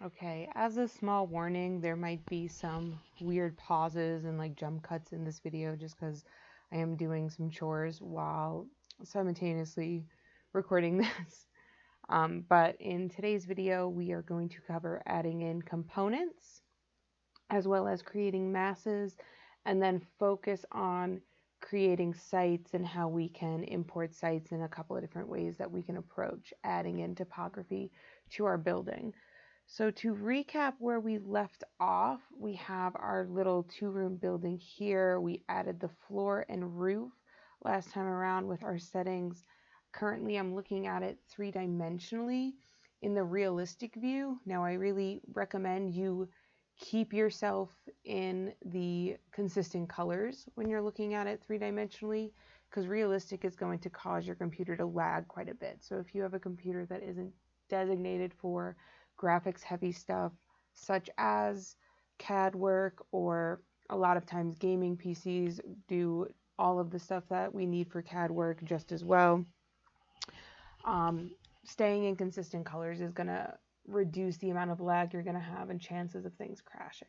Okay, as a small warning, there might be some weird pauses and like jump cuts in this video just because I am doing some chores while simultaneously recording this. But in today's video, we are going to cover adding in components as well as creating masses, and then focus on creating sites and how we can import sites in a couple of different ways that we can approach adding in topography to our building. So to recap where we left off, we have our little 2-room building here. We added the floor and roof last time around with our settings. Currently, I'm looking at it 3-dimensionally in the realistic view. Now, I really recommend you keep yourself in the consistent colors when you're looking at it 3-dimensionally, because realistic is going to cause your computer to lag quite a bit. So if you have a computer that isn't designated for graphics heavy stuff such as CAD work, or a lot of times gaming PCs do all of the stuff that we need for CAD work just as well. Staying in consistent colors is going to reduce the amount of lag you're going to have and chances of things crashing.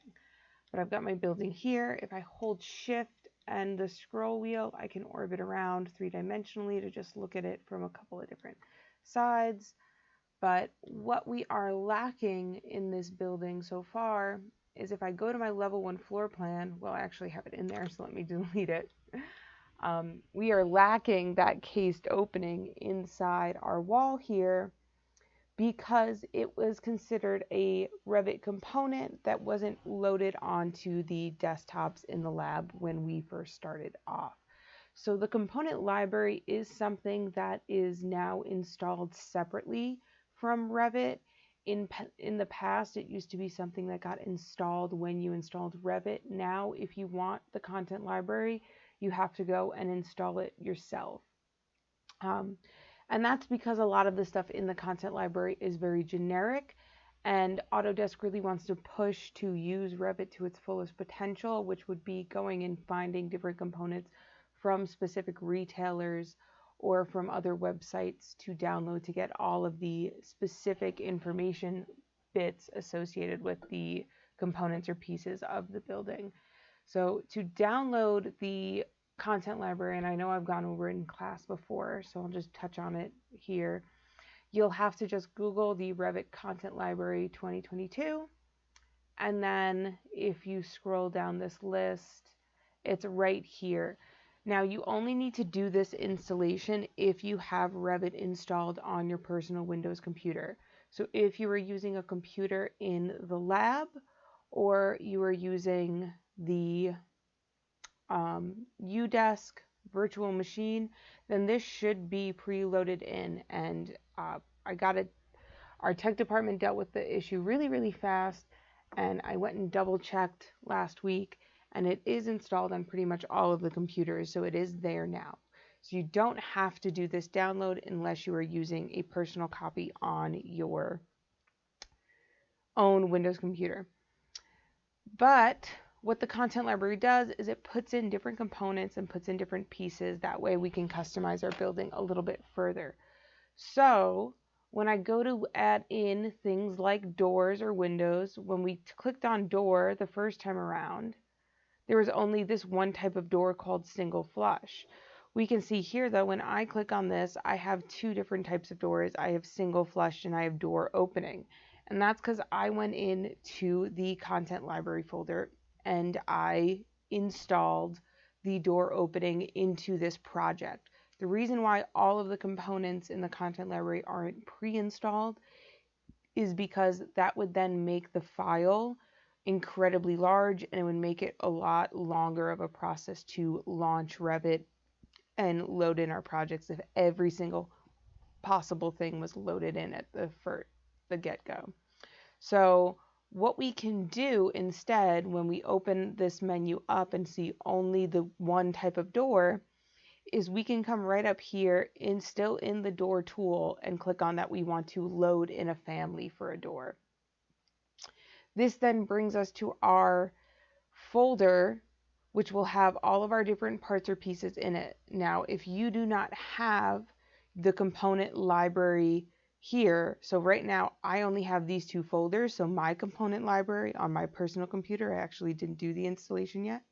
But I've got my building here. If I hold shift and the scroll wheel, I can orbit around 3-dimensionally to just look at it from a couple of different sides. But what we are lacking in this building so far is if I go to my level 1 floor plan, well, I actually have it in there, so let me delete it. We are lacking that cased opening inside our wall here because it was considered a Revit component that wasn't loaded onto the desktops in the lab when we first started off. So the component library is something that is now installed separately from Revit. In the past, it used to be something that got installed when you installed Revit. Now, if you want the content library, you have to go and install it yourself. And that's because a lot of the stuff in the content library is very generic, and Autodesk really wants to push to use Revit to its fullest potential, which would be going and finding different components from specific retailers or from other websites to download to get all of the specific information bits associated with the components or pieces of the building. So to download the content library, and I know I've gone over it in class before, so I'll just touch on it here. You'll have to just Google the Revit Content Library 2022, and then if you scroll down this list, it's right here. Now, you only need to do this installation if you have Revit installed on your personal Windows computer. So if you were using a computer in the lab, or you are using the UDesk virtual machine, then this should be preloaded in. And I got it. Our tech department dealt with the issue really fast, and I went and double checked last week, and it is installed on pretty much all of the computers, so it is there now. So you don't have to do this download unless you are using a personal copy on your own Windows computer. But what the content library does is it puts in different components and puts in different pieces. That way we can customize our building a little bit further. So when I go to add in things like doors or windows, when we clicked on door the first time around, there was only this one type of door called single flush. We can see here though, when I click on this, I have 2 different types of doors. I have single flush and I have door opening. And that's because I went into the content library folder and I installed the door opening into this project. The reason why all of the components in the content library aren't pre-installed is because that would then make the file incredibly large, and it would make it a lot longer of a process to launch Revit and load in our projects if every single possible thing was loaded in at the get-go. So what we can do instead when we open this menu up and see only the one type of door is we can come right up here and still in the door tool and click on that we want to load in a family for a door. This then brings us to our folder, which will have all of our different parts or pieces in it. Now, if you do not have the component library here, so right now I only have these two folders. So my component library on my personal computer, I actually didn't do the installation yet.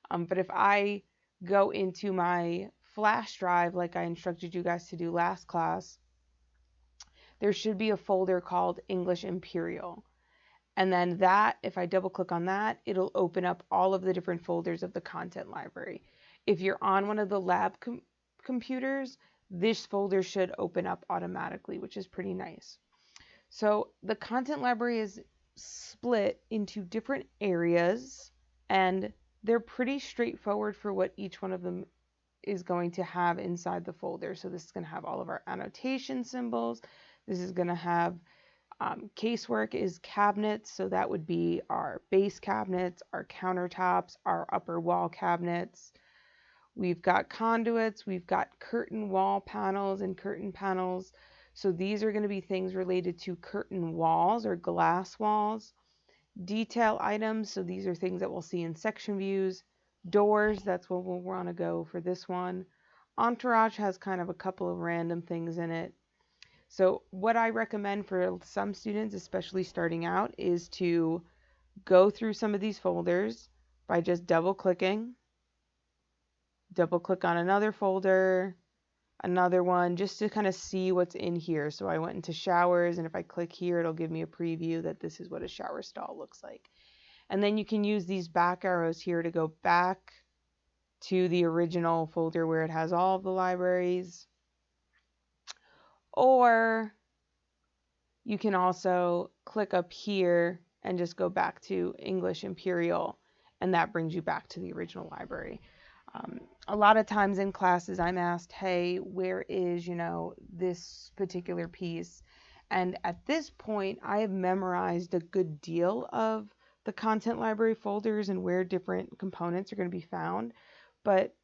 But if I go into my flash drive, like I instructed you guys to do last class, there should be a folder called English Imperial. And then that, if I double click on that, it'll open up all of the different folders of the content library. If you're on one of the lab computers, this folder should open up automatically, which is pretty nice. So the content library is split into different areas, and they're pretty straightforward for what each one of them is going to have inside the folder. So this is going to have all of our annotation symbols. This is going to have casework is cabinets, so that would be our base cabinets, our countertops, our upper wall cabinets. We've got conduits, we've got curtain wall panels and curtain panels. So these are going to be things related to curtain walls or glass walls. Detail items, so these are things that we'll see in section views. Doors, that's what we'll want to go for this one. Entourage has kind of a couple of random things in it. So what I recommend for some students, especially starting out, is to go through some of these folders by just double click on another folder, another one, just to kind of see what's in here. So I went into showers, and if I click here, it'll give me a preview that this is what a shower stall looks like. And then you can use these back arrows here to go back to the original folder where it has all of the libraries. Or you can also click up here and just go back to English Imperial, and that brings you back to the original library. A lot of times in classes I'm asked, hey, where is, this particular piece? And at this point, I have memorized a good deal of the content library folders and where different components are going to be found. But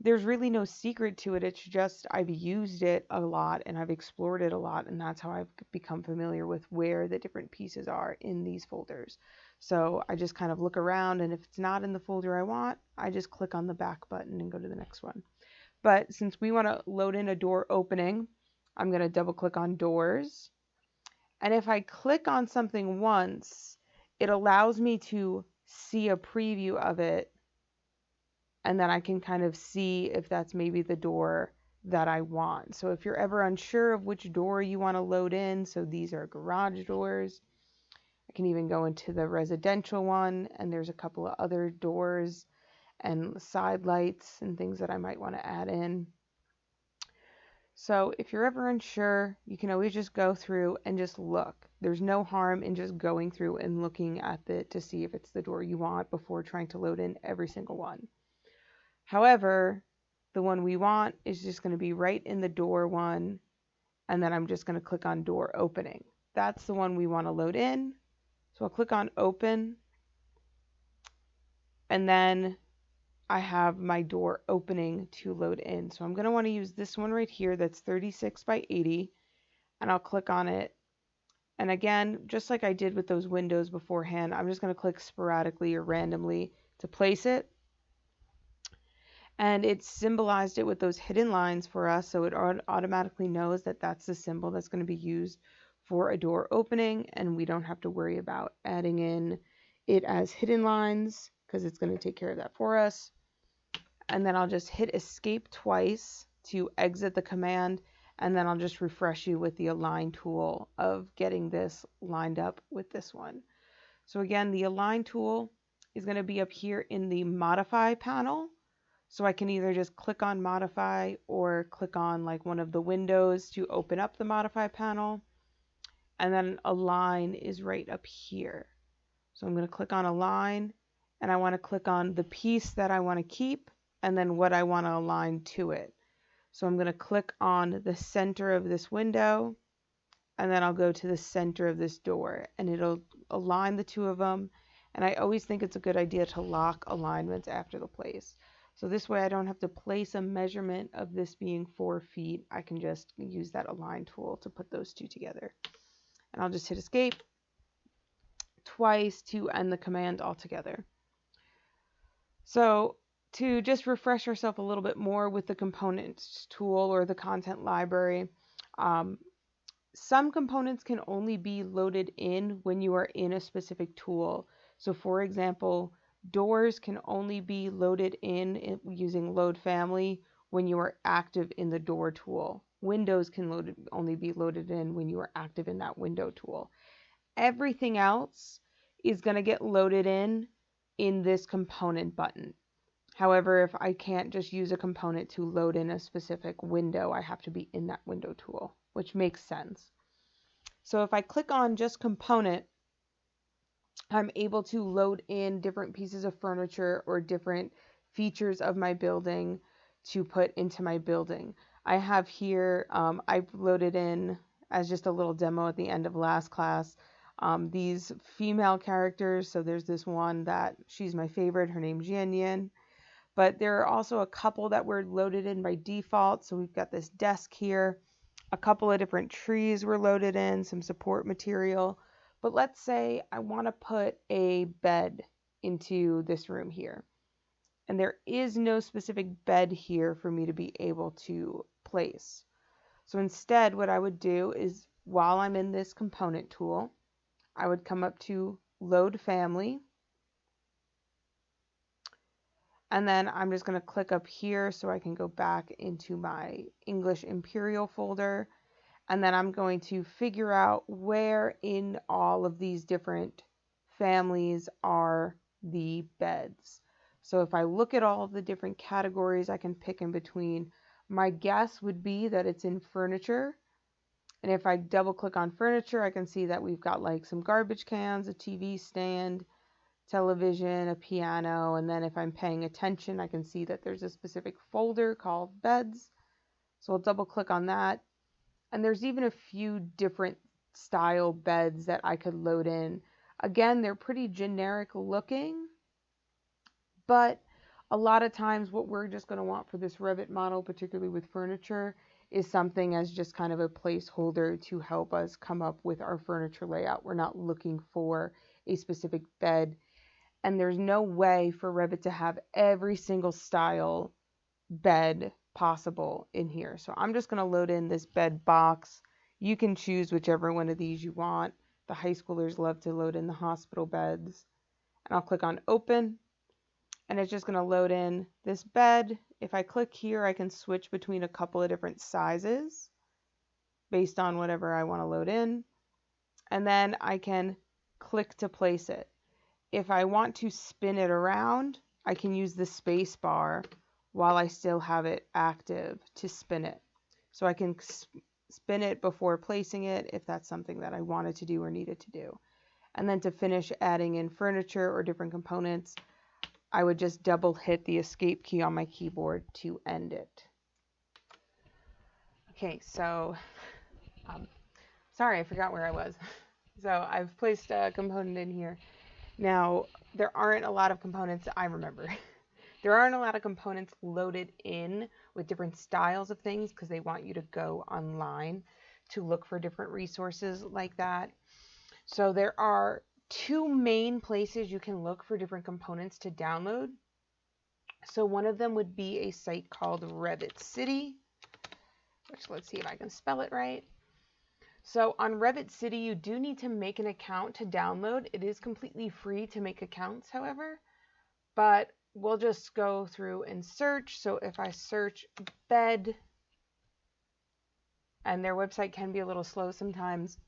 there's really no secret to it. It's just I've used it a lot and I've explored it a lot, and that's how I've become familiar with where the different pieces are in these folders. So I just kind of look around, and if it's not in the folder I want, I just click on the back button and go to the next one. But since we want to load in a door opening, I'm going to double click on doors. And if I click on something once, it allows me to see a preview of it, and then I can kind of see if that's maybe the door that I want. So if you're ever unsure of which door you want to load in, so these are garage doors. I can even go into the residential one, and there's a couple of other doors and side lights and things that I might want to add in. So if you're ever unsure, you can always just go through and just look. There's no harm in just going through and looking at it to see if it's the door you want before trying to load in every single one. However, the one we want is just going to be right in the door one, and then I'm just going to click on door opening. That's the one we want to load in. So I'll click on open, and then I have my door opening to load in. So I'm going to want to use this one right here that's 36 by 80, and I'll click on it. And again, just like I did with those windows beforehand, I'm just going to click sporadically or randomly to place it. And it symbolized it with those hidden lines for us, so it automatically knows that that's the symbol that's going to be used for a door opening, and we don't have to worry about adding in it as hidden lines because it's going to take care of that for us. And then I'll just hit escape twice to exit the command, and then I'll just refresh you with the align tool of getting this lined up with this one. So again, the align tool is going to be up here in the modify panel. So I can either just click on modify or click on like one of the windows to open up the modify panel. And then align is right up here. So I'm going to click on align, and I want to click on the piece that I want to keep and then what I want to align to it. So I'm going to click on the center of this window, and then I'll go to the center of this door, and it'll align the two of them. And I always think it's a good idea to lock alignments after the place. So this way I don't have to place a measurement of this being 4 feet. I can just use that align tool to put those two together. And I'll just hit escape twice to end the command altogether. So to just refresh ourselves a little bit more with the components tool or the content library, some components can only be loaded in when you are in a specific tool. So for example, doors can only be loaded in using load family when you are active in the door tool. Windows can only be loaded in when you are active in that window tool. Everything else is going to get loaded in this component button. However, if I can't just use a component to load in a specific window, I have to be in that window tool, which makes sense. So if I click on just component, I'm able to load in different pieces of furniture or different features of my building to put into my building. I have here, I've loaded in, as just a little demo at the end of last class, these female characters. So there's this one that she's my favorite. Her name's Yan Yan. But there are also a couple that were loaded in by default. So we've got this desk here. A couple of different trees were loaded in, some support material. But let's say I want to put a bed into this room here. And there is no specific bed here for me to be able to place. So instead, what I would do is, while I'm in this component tool, I would come up to load family. And then I'm just going to click up here so I can go back into my English Imperial folder. And then I'm going to figure out where in all of these different families are the beds. So if I look at all of the different categories, I can pick in between. My guess would be that it's in furniture. And if I double click on furniture, I can see that we've got like some garbage cans, a TV stand, television, a piano, and then if I'm paying attention, I can see that there's a specific folder called beds. So I'll double click on that. And there's even a few different style beds that I could load in. Again, they're pretty generic looking, but a lot of times what we're just going to want for this Revit model, particularly with furniture, is something as just kind of a placeholder to help us come up with our furniture layout. We're not looking for a specific bed, and there's no way for Revit to have every single style bed possible in here. So I'm just going to load in this bed box. You can choose whichever one of these you want. The high schoolers love to load in the hospital beds. And I'll click on open, and it's just going to load in this bed. If I click here, I can switch between a couple of different sizes based on whatever I want to load in. And then I can click to place it. If I want to spin it around, I can use the space bar while I still have it active to spin it. So I can spin it before placing it if that's something that I wanted to do or needed to do. And then to finish adding in furniture or different components, I would just double hit the escape key on my keyboard to end it. Okay, so sorry, I forgot where I was. So I've placed a component in here. Now, there aren't a lot of components I remember. There aren't a lot of components loaded in with different styles of things because they want you to go online to look for different resources like that. So there are two main places you can look for different components to download. So one of them would be a site called Revit City, which let's see if I can spell it right. So on Revit City, you do need to make an account to download. It is completely free to make accounts, however, but we'll just go through and search. So if I search bed, and their website can be a little slow sometimes,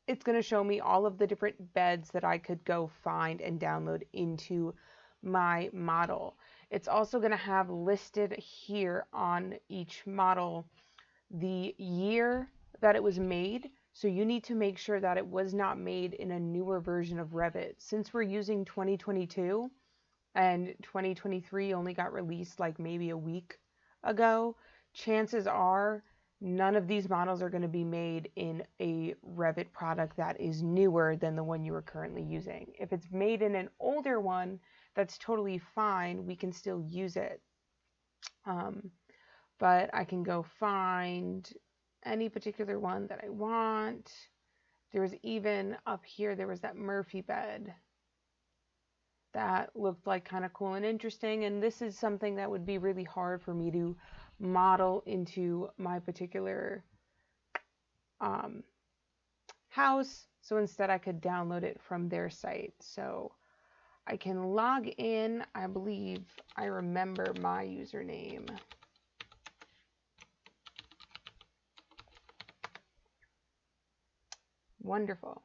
it's going to show me all of the different beds that I could go find and download into my model. It's also going to have listed here on each model the year that it was made. So you need to make sure that it was not made in a newer version of Revit. Since we're using 2022 and 2023 only got released like maybe a week ago, chances are none of these models are going to be made in a Revit product that is newer than the one you are currently using. If it's made in an older one, that's totally fine. We can still use it. But I can go find any particular one that I want. There was even up here, there was that Murphy bed that looked like kind of cool and interesting. And this is something that would be really hard for me to model into my particular house. So instead I could download it from their site. So I can log in. I believe I remember my username. Wonderful.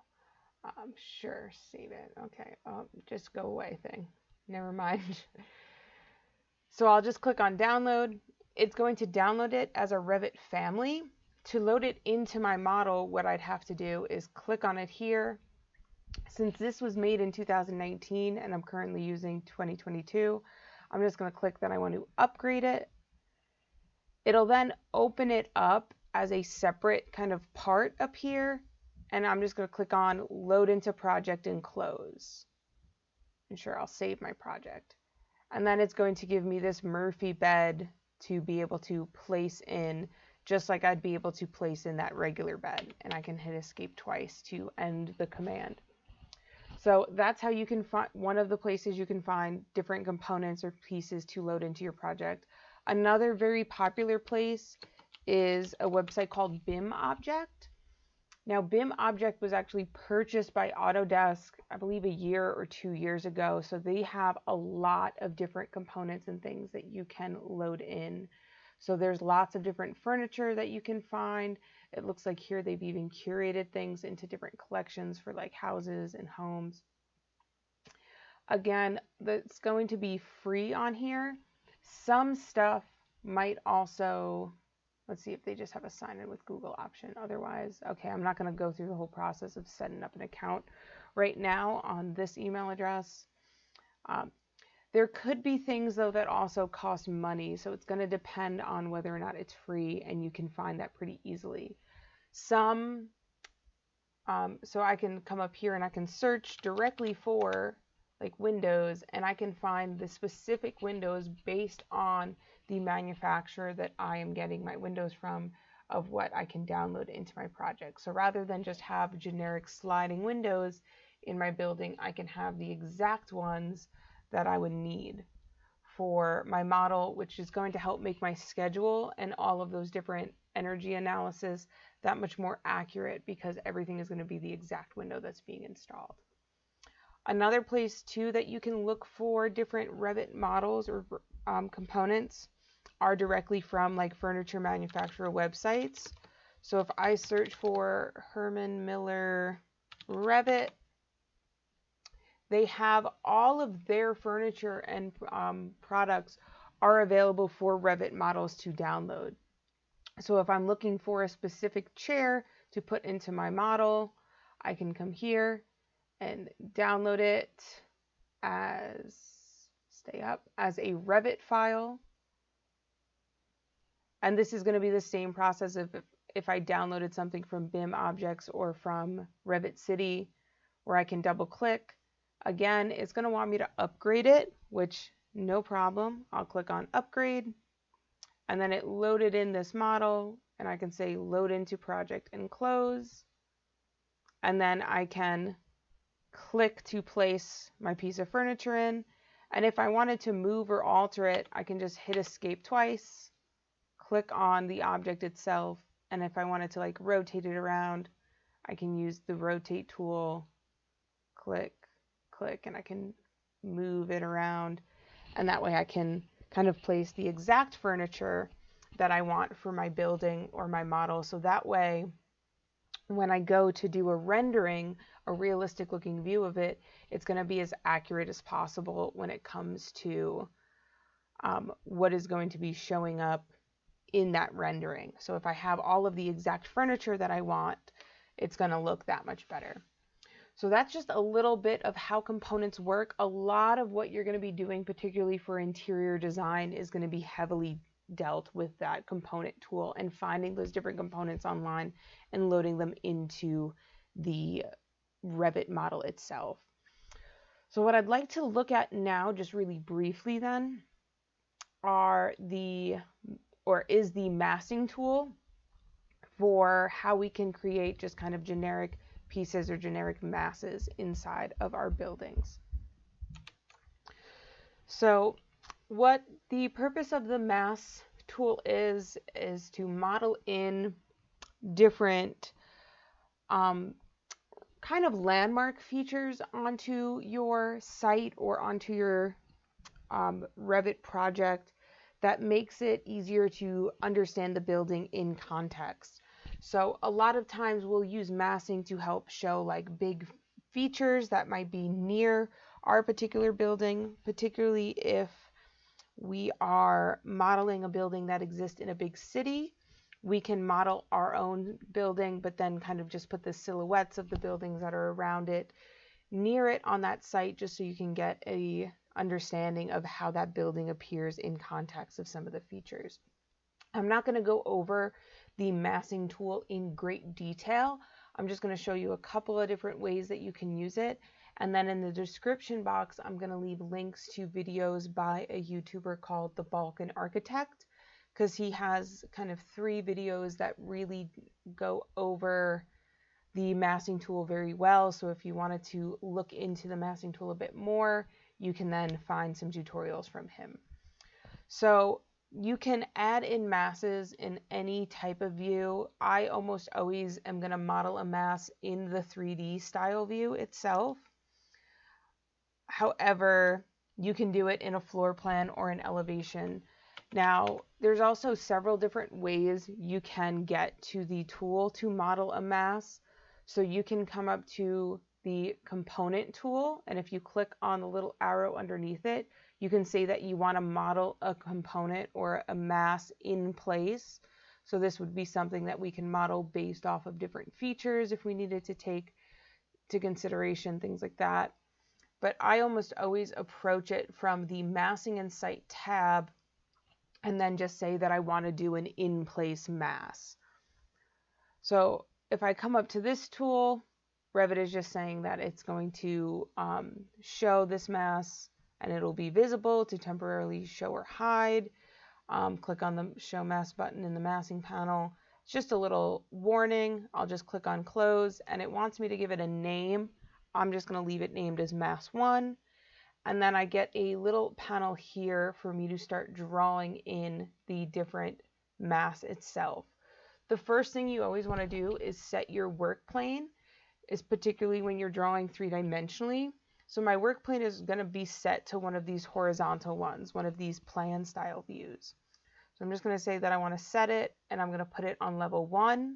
Sure, save it. Okay, just go away thing. Never mind. So I'll just click on download. It's going to download it as a Revit family. To load it into my model, what I'd have to do is click on it here. Since this was made in 2019 and I'm currently using 2022, I'm just going to click that I want to upgrade it. It'll then open it up as a separate kind of part up here. And I'm just going to click on load into project and close. And sure, I'll save my project. And then it's going to give me this Murphy bed to be able to place in, just like I'd be able to place in that regular bed. And I can hit escape twice to end the command. So that's how you can find, one of the places you can find different components or pieces to load into your project. Another very popular place is a website called BIM Object. Now, BIM Object was actually purchased by Autodesk, I believe, a year or 2 years ago. So they have a lot of different components and things that you can load in. So there's lots of different furniture that you can find. It looks like here they've even curated things into different collections for like houses and homes. Again, that's going to be free on here. Some stuff might also, let's see if they just have a sign in with Google option. Otherwise, okay, I'm not going to go through the whole process of setting up an account right now on this email address. There could be things though that also cost money. So it's going to depend on whether or not it's free, and you can find that pretty easily. So I can come up here and I can search directly for like windows, and I can find the specific windows based on the manufacturer that I am getting my windows from, of what I can download into my project. So rather than just have generic sliding windows in my building, I can have the exact ones that I would need for my model, which is going to help make my schedule and all of those different energy analysis that much more accurate, because everything is going to be the exact window that's being installed. Another place too that you can look for different Revit models or components are directly from like furniture manufacturer websites. So if I search for Herman Miller Revit, they have all of their furniture and products are available for Revit models to download. So if I'm looking for a specific chair to put into my model, I can come here and download it as, as a Revit file. And this is going to be the same process of if I downloaded something from BIM Objects or from Revit City, where I can double click. Again, it's going to want me to upgrade it, which no problem. I'll click on upgrade, and then it loaded in this model, and I can say load into project and close. And then I can click to place my piece of furniture in. And if I wanted to move or alter it, I can just hit escape twice, click on the object itself, and if I wanted to like rotate it around, I can use the rotate tool, click, and I can move it around, and that way I can kind of place the exact furniture that I want for my building or my model. So that way, when I go to do a rendering, a realistic looking view of it, it's going to be as accurate as possible when it comes to what is going to be showing up in that rendering. So if I have all of the exact furniture that I want, it's going to look that much better. So that's just a little bit of how components work. A lot of what you're going to be doing, particularly for interior design, is going to be heavily dealt with that component tool and finding those different components online and loading them into the Revit model itself. So what I'd like to look at now, just really briefly then, is the massing tool for how we can create just kind of generic pieces or generic masses inside of our buildings. So what the purpose of the mass tool is to model in different kind of landmark features onto your site or onto your Revit project that makes it easier to understand the building in context. So a lot of times we'll use massing to help show like big features that might be near our particular building, particularly if we are modeling a building that exists in a big city. We can model our own building, but then kind of just put the silhouettes of the buildings that are around it near it on that site, just so you can get a understanding of how that building appears in context of some of the features. I'm not going to go over the massing tool in great detail. I'm just going to show you a couple of different ways that you can use it. And then in the description box, I'm going to leave links to videos by a YouTuber called the Balkan Architect, because he has kind of 3 videos that really go over the massing tool very well. So if you wanted to look into the massing tool a bit more, you can then find some tutorials from him. So you can add in masses in any type of view. I almost always am going to model a mass in the 3D style view itself. However, you can do it in a floor plan or an elevation. Now, there's also several different ways you can get to the tool to model a mass. So you can come up to the component tool, and if you click on the little arrow underneath it, you can say that you want to model a component or a mass in place. So this would be something that we can model based off of different features if we needed to take to consideration, things like that. But I almost always approach it from the Massing and Site tab and then just say that I want to do an in-place mass. So if I come up to this tool, Revit is just saying that it's going to show this mass and it'll be visible to temporarily show or hide. Click on the Show Mass button in the massing panel. It's just a little warning. I'll just click on Close, and it wants me to give it a name. I'm just going to leave it named as Mass 1. And then I get a little panel here for me to start drawing in the different mass itself. The first thing you always want to do is set your work plane, is particularly when you're drawing 3-dimensionally. So my work plane is going to be set to one of these horizontal ones, one of these plan style views. So I'm just going to say that I want to set it, and I'm going to put it on level 1.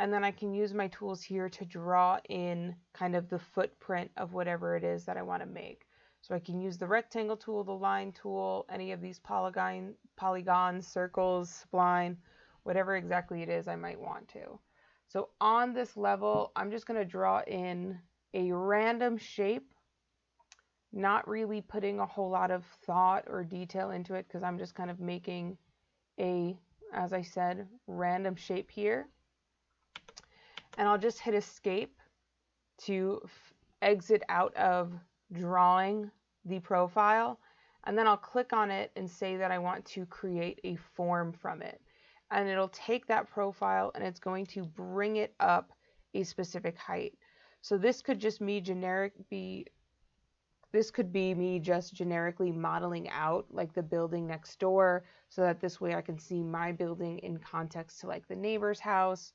And then I can use my tools here to draw in kind of the footprint of whatever it is that I want to make. So I can use the rectangle tool, the line tool, any of these polygons, circles, spline, whatever exactly it is I might want to. So on this level, I'm just going to draw in a random shape, not really putting a whole lot of thought or detail into it, because I'm just kind of making a, as I said, random shape here. And I'll just hit escape to exit out of drawing the profile, and then I'll click on it and say that I want to create a form from it, and it'll take that profile and it's going to bring it up a specific height. So this could just be me just generically modeling out like the building next door, so that this way I can see my building in context to like the neighbor's house,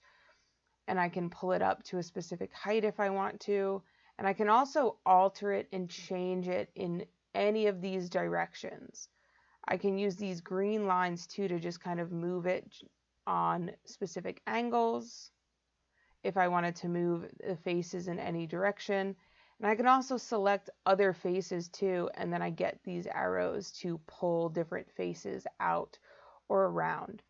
and I can pull it up to a specific height if I want to. And I can also alter it and change it in any of these directions. I can use these green lines too to just kind of move it on specific angles if I wanted to move the faces in any direction. And I can also select other faces too, and then I get these arrows to pull different faces out or around.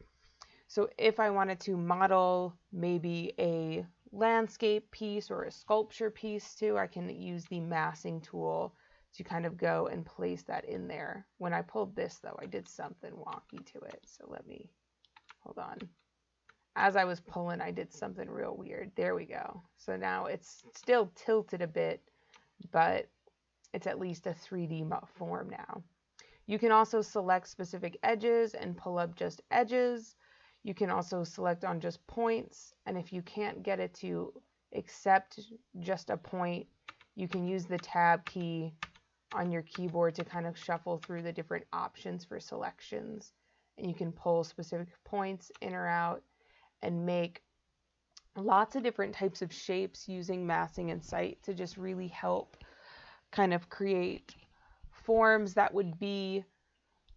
So if I wanted to model maybe a landscape piece or a sculpture piece too, I can use the massing tool to kind of go and place that in there. When I pulled this though, I did something wonky to it. So let me, hold on. As I was pulling, I did something real weird. There we go. So now it's still tilted a bit, but it's at least a 3D form now. You can also select specific edges and pull up just edges. You can also select on just points, and if you can't get it to accept just a point, you can use the tab key on your keyboard to kind of shuffle through the different options for selections, and you can pull specific points in or out and make lots of different types of shapes using massing and site to just really help kind of create forms that would be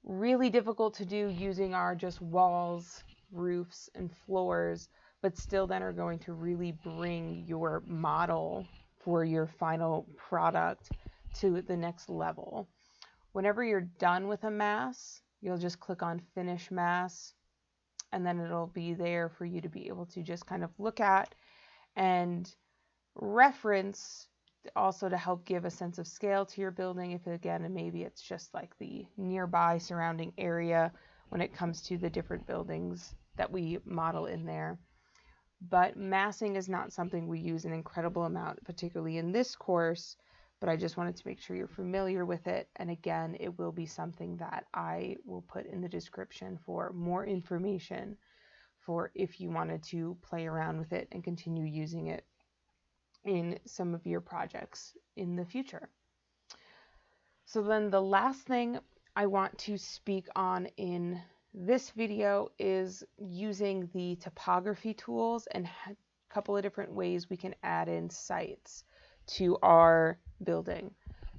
really difficult to do using our just walls, roofs, and floors, but still then are going to really bring your model for your final product to the next level. Whenever you're done with a mass, you'll just click on Finish Mass, and then it'll be there for you to be able to just kind of look at and reference, also to help give a sense of scale to your building. If again, maybe it's just like the nearby surrounding area when it comes to the different buildings that we model in there. But massing is not something we use an incredible amount, particularly in this course, but I just wanted to make sure you're familiar with it. And again, it will be something that I will put in the description for more information for if you wanted to play around with it and continue using it in some of your projects in the future. So then the last thing I want to speak on in this video is using the topography tools and a couple of different ways we can add in sites to our building.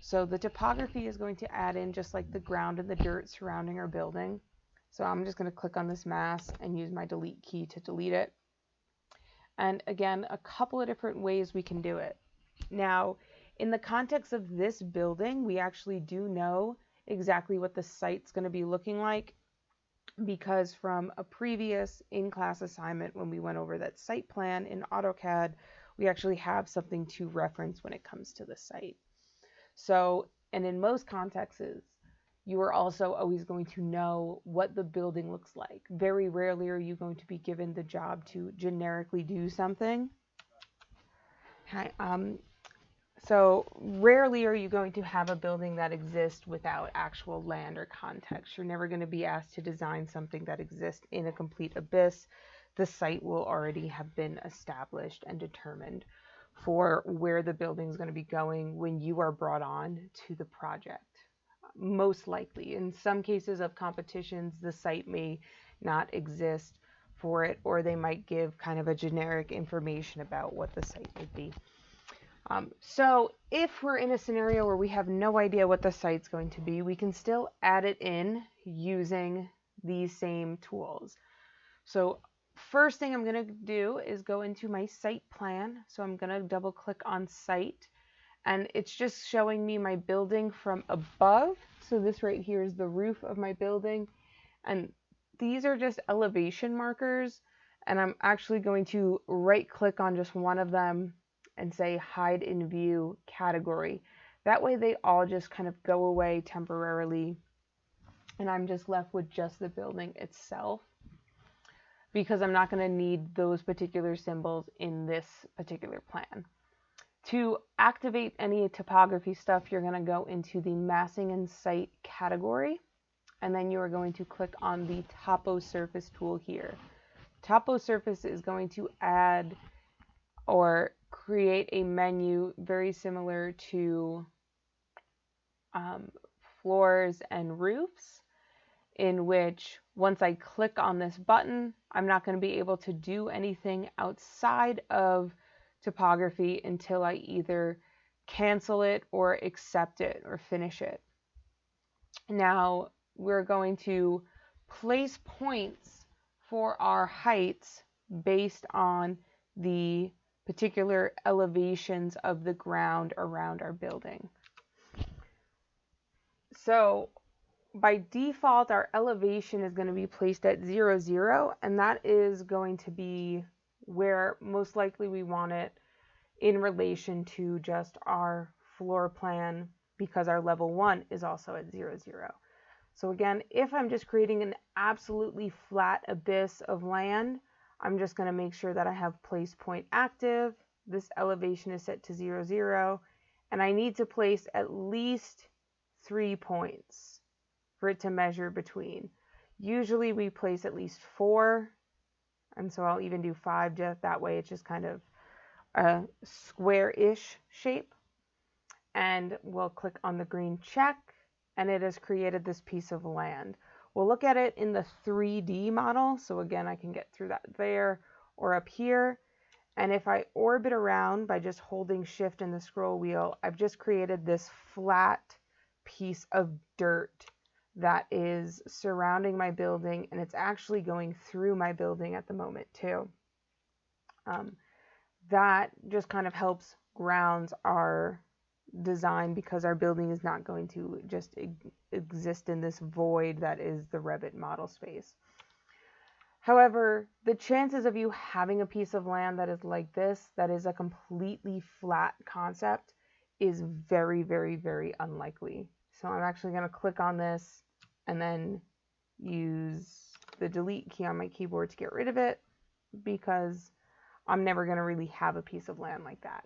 So the topography is going to add in just like the ground and the dirt surrounding our building. So I'm just going to click on this mass and use my delete key to delete it. And again, a couple of different ways we can do it. Now, in the context of this building, we actually do know exactly what the site's going to be looking like, because from a previous in-class assignment when we went over that site plan in AutoCAD, we actually have something to reference when it comes to the site. So, and in most contexts, you are also always going to know what the building looks like. Very rarely are you going to be given the job to generically do something. Okay, so rarely are you going to have a building that exists without actual land or context. You're never going to be asked to design something that exists in a complete abyss. The site will already have been established and determined for where the building is going to be going when you are brought on to the project. Most likely, in some cases of competitions, the site may not exist for it, or they might give kind of a generic information about what the site would be. So if we're in a scenario where we have no idea what the site's going to be, we can still add it in using these same tools. So first thing I'm going to do is go into my site plan. So I'm going to double click on site, and it's just showing me my building from above. So this right here is the roof of my building, and these are just elevation markers, and I'm actually going to right click on just one of them and say hide in view category. That way they all just kind of go away temporarily, and I'm just left with just the building itself, because I'm not going to need those particular symbols in this particular plan. To activate any topography stuff, you're going to go into the massing and site category, and then you are going to click on the Topo Surface tool here. Topo Surface is going to add or create a menu very similar to floors and roofs, in which once I click on this button, I'm not going to be able to do anything outside of topography until I either cancel it or accept it or finish it. Now we're going to place points for our heights based on the particular elevations of the ground around our building. So by default, our elevation is going to be placed at 0, 0, and that is going to be where most likely we want it in relation to just our floor plan, because our level 1 is also at 0, 0. So again, if I'm just creating an absolutely flat abyss of land, I'm just going to make sure that I have place point active. This elevation is set to 0, 0, and I need to place at least 3 points for it to measure between. Usually we place at least 4, and so I'll even do 5, just that way it's just kind of a square-ish shape. And we'll click on the green check, and it has created this piece of land. We'll look at it in the 3D model. So again, I can get through that there or up here. And if I orbit around by just holding shift and the scroll wheel, I've just created this flat piece of dirt that is surrounding my building, and it's actually going through my building at the moment too. That just kind of helps grounds our design, because our building is not going to just exist in this void that is the Revit model space. However, the chances of you having a piece of land that is like this, that is a completely flat concept, is very, very, very unlikely. So I'm actually going to click on this and then use the delete key on my keyboard to get rid of it, because I'm never going to really have a piece of land like that.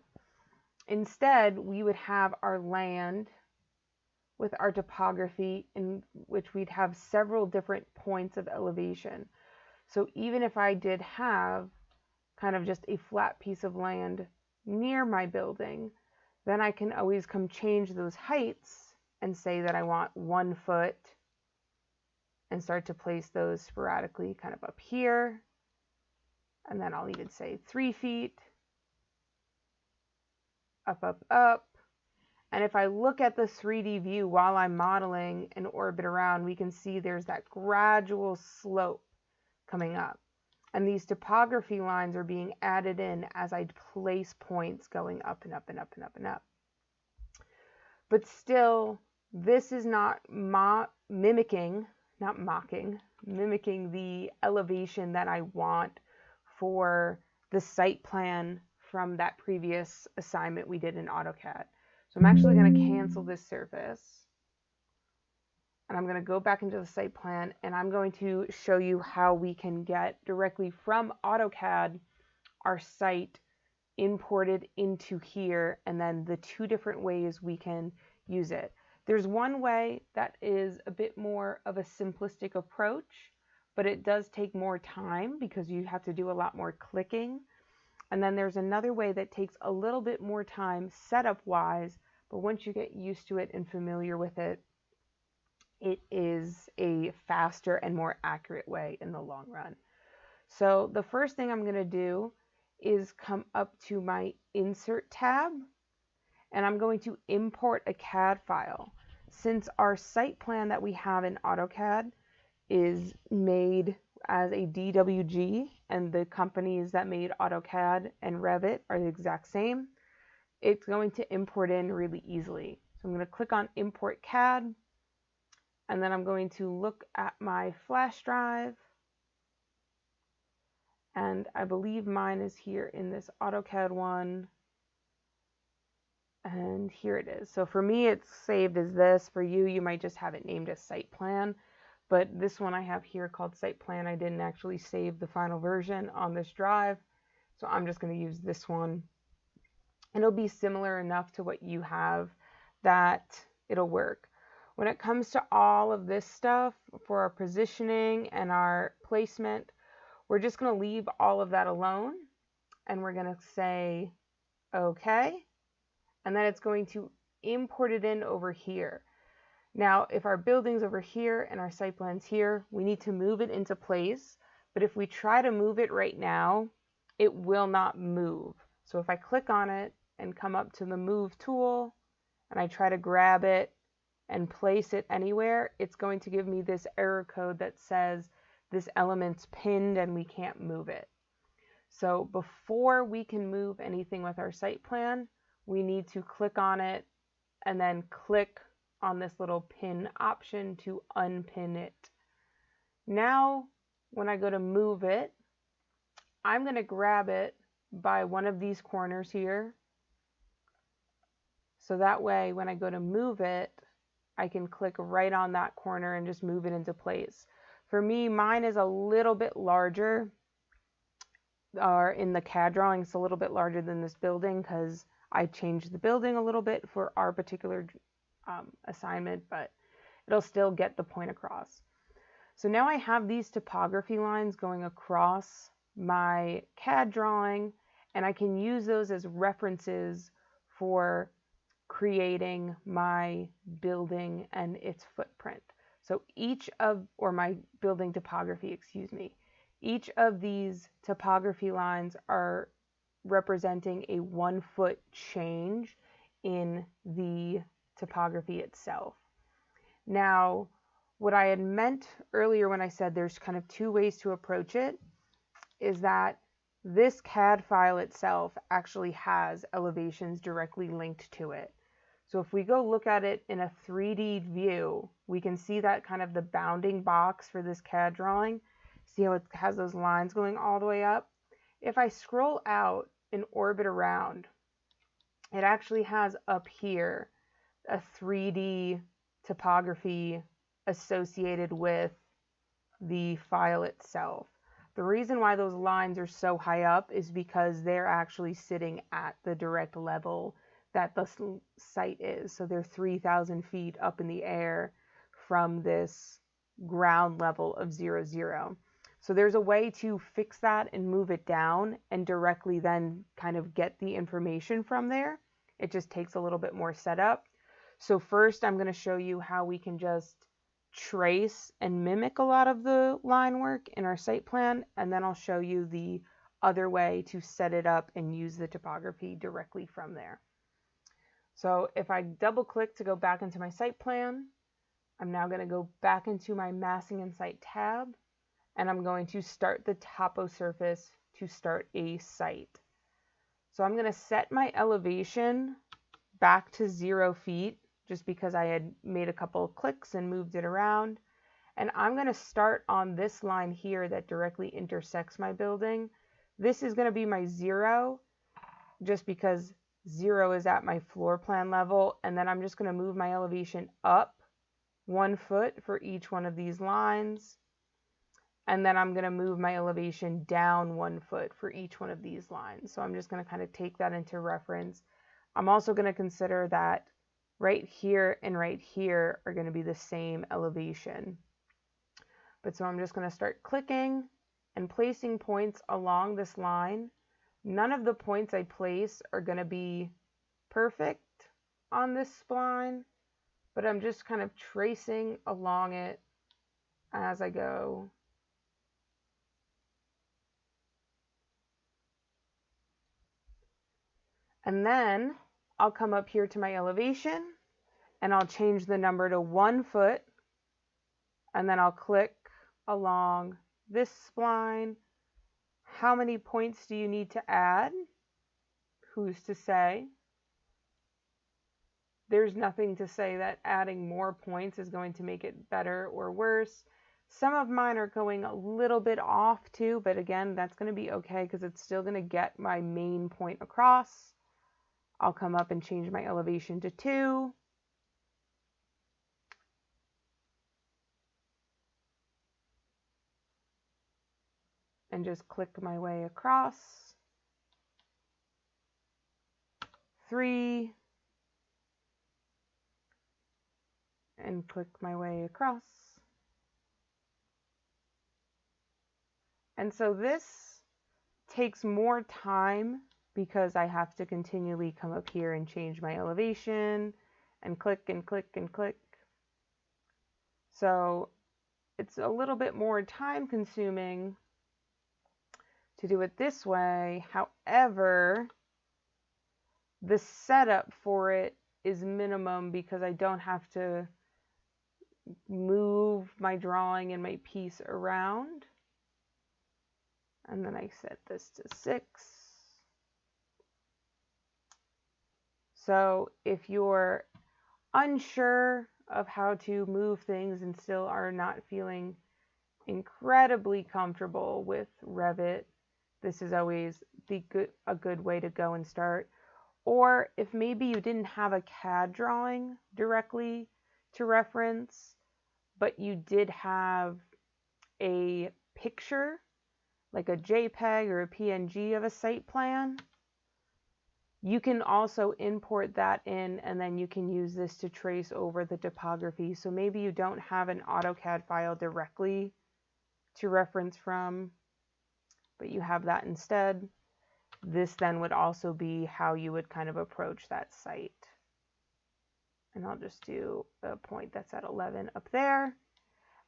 Instead, we would have our land with our topography, in which we'd have several different points of elevation. So even if I did have kind of just a flat piece of land near my building, then I can always come change those heights and say that I want 1 foot and start to place those sporadically kind of up here. And then I'll even say 3 feet, up, up, up. And if I look at the 3D view while I'm modeling and orbit around, we can see there's that gradual slope coming up. And these topography lines are being added in as I place points going up and up and up and up and up. But still, this is not mimicking the elevation that I want for the site plan from that previous assignment we did in AutoCAD. So I'm actually going to cancel this surface, and I'm going to go back into the site plan, and I'm going to show you how we can get directly from AutoCAD our site imported into here, and then the 2 different ways we can use it. There's one way that is a bit more of a simplistic approach, but it does take more time because you have to do a lot more clicking. And then there's another way that takes a little bit more time setup wise, but once you get used to it and familiar with it, it is a faster and more accurate way in the long run. So the first thing I'm going to do is come up to my Insert tab, and I'm going to import a CAD file. Since our site plan that we have in AutoCAD is made as a DWG, and the companies that made AutoCAD and Revit are the exact same, it's going to import in really easily. So I'm going to click on Import CAD, and then I'm going to look at my flash drive, and I believe mine is here in this AutoCAD one, and here it is. So for me, it's saved as this. For you, you might just have it named as site plan, but this one I have here called site plan, I didn't actually save the final version on this drive, so I'm just going to use this one. It'll be similar enough to what you have that it'll work. When it comes to all of this stuff for our positioning and our placement, we're just going to leave all of that alone, and we're going to say okay, and then it's going to import it in over here. Now, if our building's over here and our site plan's here, we need to move it into place, but if we try to move it right now, it will not move. So if I click on it and come up to the Move tool, and I try to grab it and place it anywhere, it's going to give me this error code that says this element's pinned and we can't move it. So before we can move anything with our site plan, we need to click on it and then click on this little pin option to unpin it. Now, when I go to move it, I'm going to grab it by one of these corners here. So that way, when I go to move it, I can click right on that corner and just move it into place. For me, mine is a little bit larger, or in the CAD drawing, it's a little bit larger than this building because I changed the building a little bit for our particular assignment, but it'll still get the point across. So now I have these topography lines going across my CAD drawing, and I can use those as references for creating my building and its footprint. So my building topography, excuse me. Each of these topography lines are representing a 1 foot change in the topography itself. Now, what I had meant earlier when I said there's kind of two ways to approach it is that this CAD file itself actually has elevations directly linked to it. So if we go look at it in a 3D view, we can see that kind of the bounding box for this CAD drawing. See how it has those lines going all the way up? If I scroll out and orbit around, it actually has up here a 3D topography associated with the file itself. The reason why those lines are so high up is because they're actually sitting at the direct level that the site is. So they're 3,000 feet up in the air from this ground level of 0, 0. So there's a way to fix that and move it down and directly then kind of get the information from there. It just takes a little bit more setup. So first I'm going to show you how we can just trace and mimic a lot of the line work in our site plan, and then I'll show you the other way to set it up and use the topography directly from there. So if I double click to go back into my site plan, I'm now going to go back into my massing and site tab, and I'm going to start the topo surface to start a site. So I'm going to set my elevation back to 0 feet just because I had made a couple of clicks and moved it around. And I'm going to start on this line here that directly intersects my building. This is going to be my 0 just because 0 is at my floor plan level. And then I'm just going to move my elevation up 1 foot for each one of these lines. And then I'm going to move my elevation down 1 foot for each one of these lines. So I'm just going to kind of take that into reference. I'm also going to consider that right here and right here are going to be the same elevation. But so I'm just going to start clicking and placing points along this line. None of the points I place are going to be perfect on this spline, but I'm just kind of tracing along it as I go. And then I'll come up here to my elevation and I'll change the number to 1 foot, and then I'll click along this spline. How many points do you need to add? Who's to say? There's nothing to say that adding more points is going to make it better or worse. Some of mine are going a little bit off too, but again, that's going to be okay because it's still going to get my main point across. I'll come up and change my elevation to 2. And just click my way across. 3. And click my way across. And so this takes more time because I have to continually come up here and change my elevation and click and click and click. So it's a little bit more time consuming to do it this way. However, the setup for it is minimum because I don't have to move my drawing and my piece around. And then I set this to 6. So if you're unsure of how to move things and still are not feeling incredibly comfortable with Revit, this is always a good way to go and start. Or if maybe you didn't have a CAD drawing directly to reference, but you did have a picture, like a JPEG or a PNG of a site plan, you can also import that in, and then you can use this to trace over the topography. So maybe you don't have an AutoCAD file directly to reference from, but you have that instead. This then would also be how you would kind of approach that site. And I'll just do a point that's at 11 up there.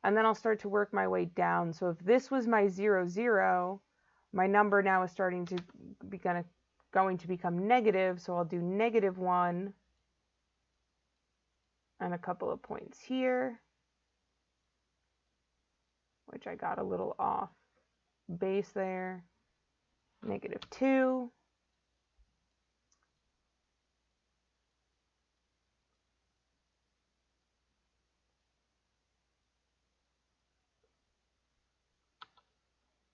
And then I'll start to work my way down. So if this was my 0, 0, my number now is starting to be kind of going to become negative, so I'll do -1 and a couple of points here, which I got a little off base there, -2,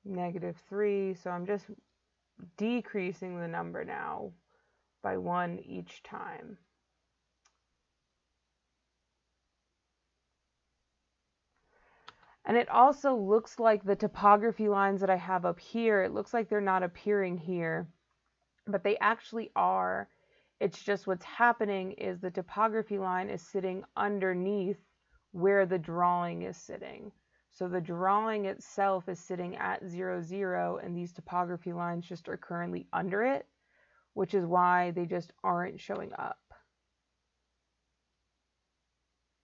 -3, so I'm just decreasing the number now by 1 each time. And it also looks like the topography lines that I have up here, it looks like they're not appearing here, but they actually are. It's just what's happening is the topography line is sitting underneath where the drawing is sitting. So the drawing itself is sitting at 0, 0, and these topography lines just are currently under it, which is why they just aren't showing up.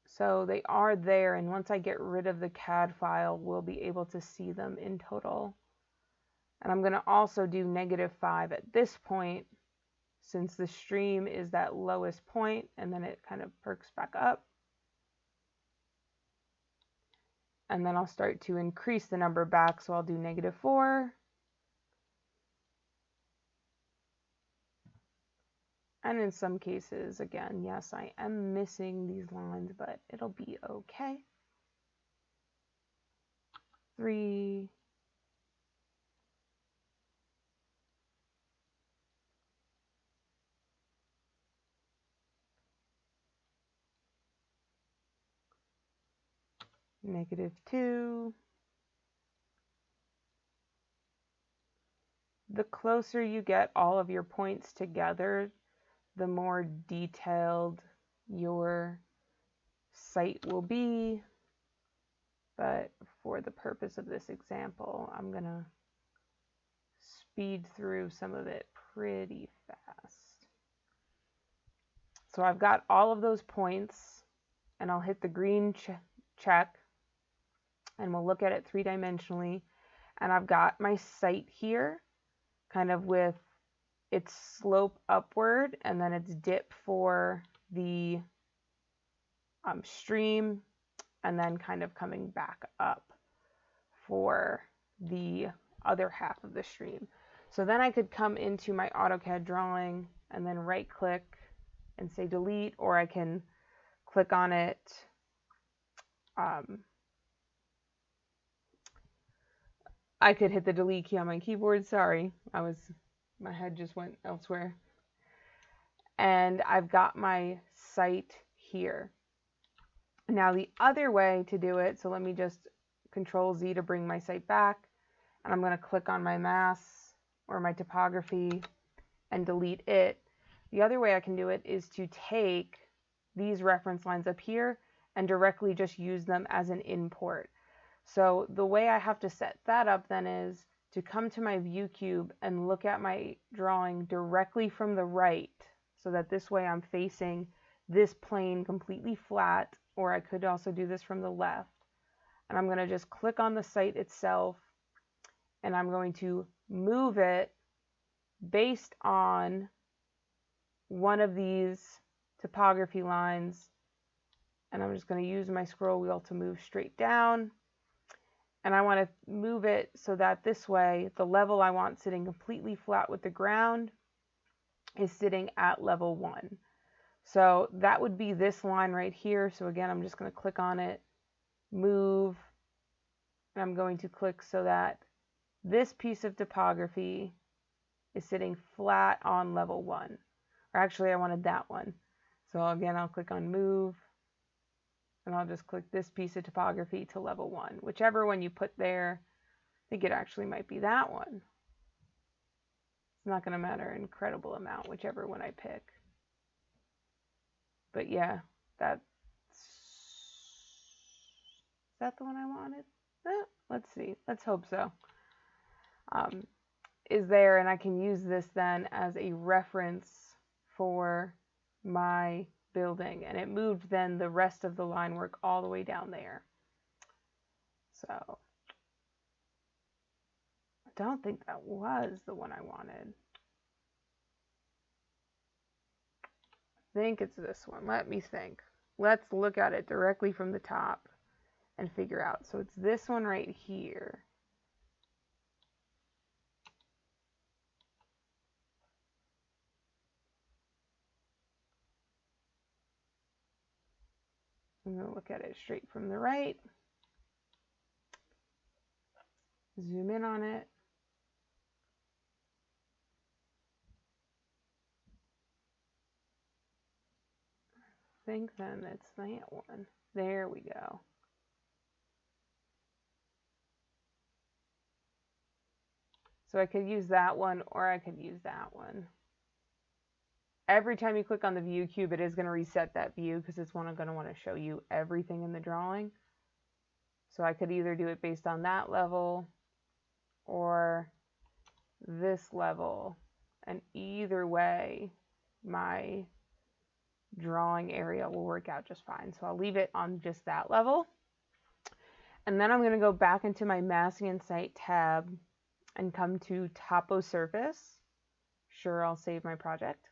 So they are there, and once I get rid of the CAD file, we'll be able to see them in total. And I'm going to also do -5 at this point, since the stream is that lowest point, and then it kind of perks back up. And then I'll start to increase the number back, so I'll do -4. And in some cases, again, yes, I am missing these lines, but it'll be okay. 3. -2. The closer you get all of your points together, the more detailed your site will be. But for the purpose of this example, I'm going to speed through some of it pretty fast. So I've got all of those points, and I'll hit the green check, and we'll look at it 3-dimensionally. And I've got my site here, kind of with its slope upward, and then its dip for the stream, and then kind of coming back up for the other half of the stream. So then I could come into my AutoCAD drawing and then right click and say delete, or I can click on it. I could hit the delete key on my keyboard. Sorry, my head just went elsewhere. And I've got my site here. Now the other way to do it, so let me just Control Z to bring my site back, and I'm going to click on my mass or my topography and delete it. The other way I can do it is to take these reference lines up here and directly just use them as an import. So the way I have to set that up then is to come to my view cube and look at my drawing directly from the right, so that this way I'm facing this plane completely flat, or I could also do this from the left. And I'm going to just click on the site itself, and I'm going to move it based on one of these topography lines, and I'm just going to use my scroll wheel to move straight down. And I want to move it so that this way the level I want sitting completely flat with the ground is sitting at level 1. So that would be this line right here. So again, I'm just going to click on it, move, and I'm going to click so that this piece of topography is sitting flat on level 1. Or actually, I wanted that one. So again, I'll click on move, and I'll just click this piece of topography to level 1. Whichever one you put there, I think it actually might be that one. It's not going to matter an incredible amount, whichever one I pick. But yeah, is that the one I wanted? Let's see. Let's hope so. Is there, and I can use this then as a reference for my building, and it moved then the rest of the line work all the way down there. So I don't think that was the one I wanted. think it's this one. Let me think. Let's look at it directly from the top and figure out. So it's this one right here. I'm going to look at it straight from the right. Zoom in on it. I think then it's that one. There we go. So I could use that one, or I could use that one. Every time you click on the view cube, it is going to reset that view because it's going to want to show you everything in the drawing. So I could either do it based on that level or this level. And either way, my drawing area will work out just fine. So I'll leave it on just that level. And then I'm going to go back into my Masking and Site tab and come to Topo Surface. Sure, I'll save my project.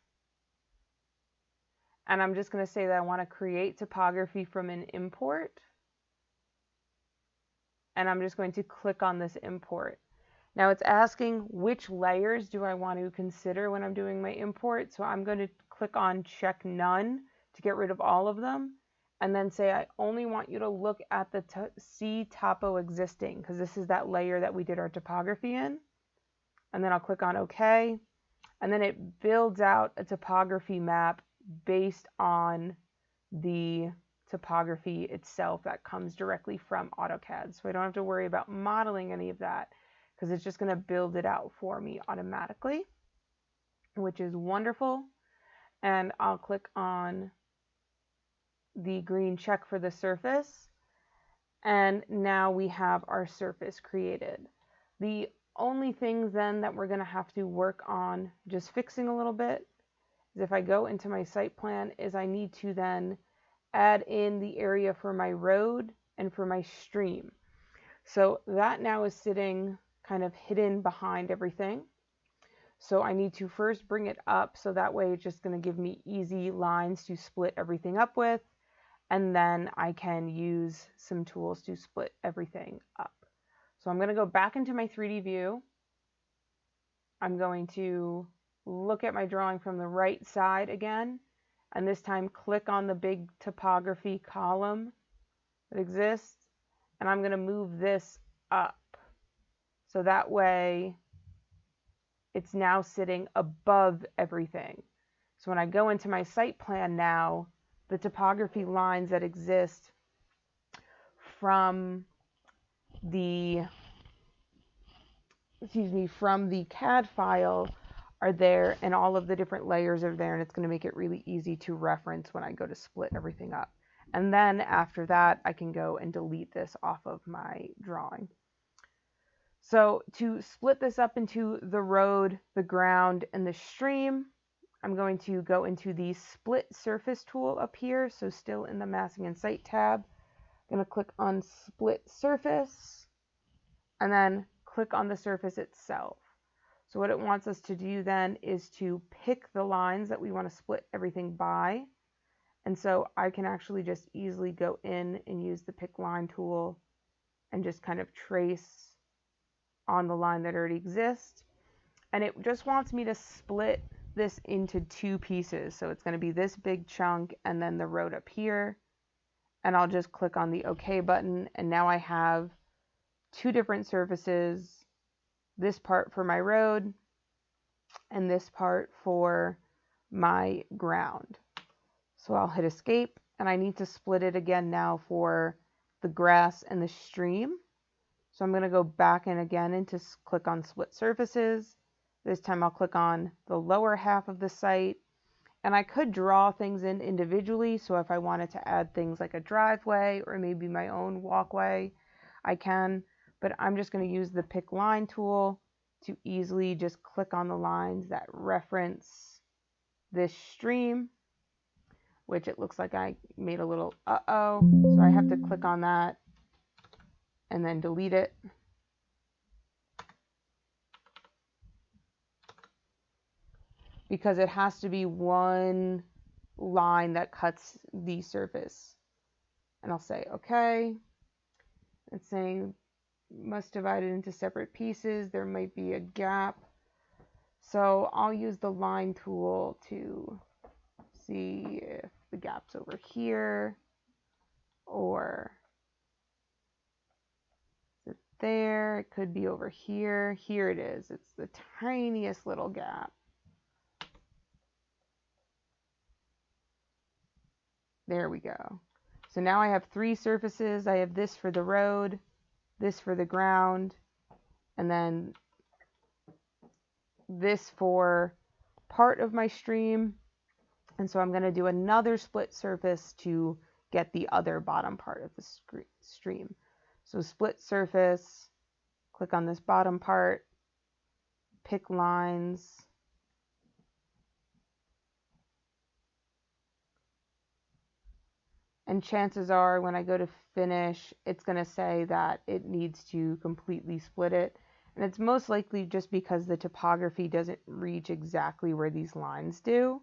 And I'm just going to say that I want to create topography from an import. And I'm just going to click on this import. Now it's asking which layers do I want to consider when I'm doing my import. So I'm going to click on check none to get rid of all of them. And then say I only want you to look at the see topo existing, because this is that layer that we did our topography in. And then I'll click on OK. And then it builds out a topography map based on the topography itself that comes directly from AutoCAD. So I don't have to worry about modeling any of that, because it's just going to build it out for me automatically, which is wonderful. And I'll click on the green check for the surface. And now we have our surface created. The only things then that we're going to have to work on just fixing a little bit is if I go into my site plan is I need to then add in the area for my road and for my stream. So that now is sitting kind of hidden behind everything. So I need to first bring it up so that way it's just going to give me easy lines to split everything up with. And then I can use some tools to split everything up. So I'm going to go back into my 3D view. I'm going to look at my drawing from the right side again. And this time click on the big topography column that exists. And I'm going to move this up. So that way it's now sitting above everything. So when I go into my site plan now, the topography lines that exist from the CAD file are there, and all of the different layers are there, and it's going to make it really easy to reference when I go to split everything up. And then after that, I can go and delete this off of my drawing. So to split this up into the road, the ground, and the stream, I'm going to go into the split surface tool up here. So still in the Masking and Site tab, I'm going to click on split surface and then click on the surface itself. So what it wants us to do then is to pick the lines that we want to split everything by. And so I can actually just easily go in and use the pick line tool and just kind of trace on the line that already exists. And it just wants me to split this into two pieces. So it's going to be this big chunk and then the road up here. And I'll just click on the OK button. And now I have two different surfaces, this part for my road and this part for my ground. So I'll hit escape, and I need to split it again now for the grass and the stream. So I'm going to go back in again and to click on split surfaces. This time I'll click on the lower half of the site, and I could draw things in individually. So if I wanted to add things like a driveway or maybe my own walkway, I can, but I'm just going to use the pick line tool to easily just click on the lines that reference this stream, which it looks like I made a little so I have to click on that and then delete it. Because it has to be one line that cuts the surface. And I'll say, okay. It's saying must divide it into separate pieces. There might be a gap. So I'll use the line tool to see if the gap's over here or is it there? It could be over here. Here it is. It's the tiniest little gap. There we go. So now I have 3 surfaces. I have this for the road, this for the ground, and then this for part of my stream. And so I'm going to do another split surface to get the other bottom part of the stream. So split surface, click on this bottom part, pick lines, and chances are when I go to finish, it's going to say that it needs to completely split it. And it's most likely just because the topography doesn't reach exactly where these lines do.